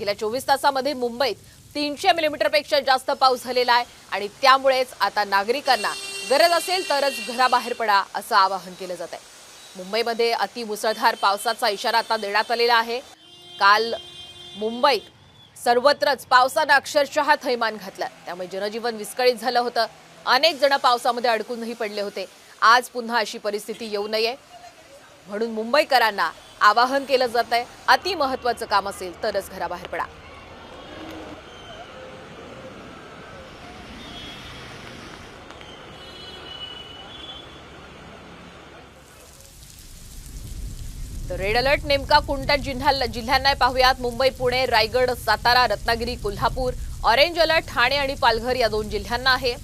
गेल्या 24 तासामध्ये मुंबईत 300 मिलीमीटरपेक्षा जास्त पाऊस झालेला आहे आणि त्यामुळेच आता नागरिकांना गरज असेल तरच घराबाहेर पडा असं आवाहन केलं जात आहे। मुंबईमध्ये अतिमुसळधार पावसाचा इशारा आता देण्यात आलेला आहे। काल मुंबईत सर्वत्रच पावसाने अक्षरशः थैमान घातलं, त्यामुळे जनजीवन विस्कळीत झालं होतं। अनेक जण पावसामध्ये अडकूनही पडले होते। आज पुन्हा अशी परिस्थिती येऊ नये म्हणून मुंबईकरांना आवाहन केलं जात आहे, अति महत्त्वाचं काम असेल तरच घराबाहेर पडा। रेड अलर्ट नेमका कोणत्या जिल्ह्यांना पाहूयात। मुंबई, पुणे, रायगड, सातारा, रत्नागिरी, कोल्हापूर। ऑरेंज अलर्ट ठाणे आणि पालघर या 2 जिल्ह्यांना आहे।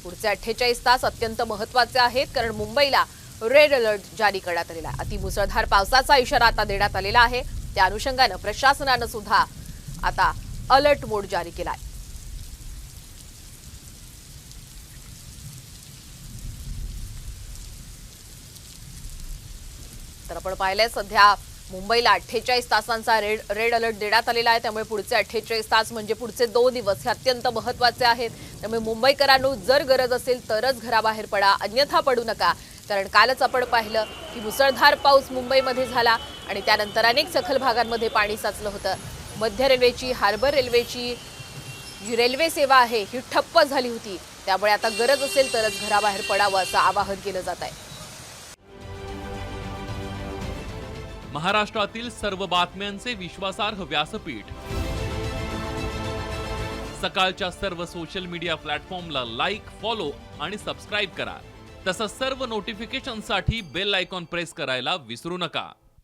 पुढचे 48 तास अत्यंत महत्त्वाचे आहेत, कारण मुंबईला रेड अलर्ट जारी करण्यात आलेला आहे। अतिमुसळधार पावसाचा इशारा आता देण्यात आलेला आहे। त्या अनुषंगाने प्रशासनाने सुद्धा आता अलर्ट मोड जारी केला आहे। तर आपण पाहिलंय सध्या मुंबईला 48 तासांचा रेड अलर्ट देण्यात आलेला आहे। त्यामुळे पुढचे 48 तास म्हणजे पुढचे 2 दिवस हे अत्यंत महत्त्वाचे आहेत। त्यामुळे मुंबईकरांनो जर गरज असेल तरच घराबाहेर पडा, अन्यथा पडू नका। कारण कालच आपण पाहिलं की मुसळधार पाऊस मुंबईमध्ये झाला आणि त्यानंतर अनेक सखल भागांमध्ये पाणी साचलं होतं। मध्य रेल्वेची, हार्बर रेल्वेची जी रेल्वे सेवा आहे ही ठप्प झाली होती। त्यामुळे आता गरज असेल तरच घराबाहेर पडावं असं आवाहन केलं जात आहे। महाराष्ट्रातील सर्व बातम्यांचे विश्वासार्ह व्यासपीठ, सकाळच्या सर्व सोशल मीडिया प्लॅटफॉर्मला लाईक, फॉलो आणि सबस्क्राईब करा। तसंच सर्व नोटिफिकेशनसाठी बेल आयकॉन प्रेस करायला विसरू नका।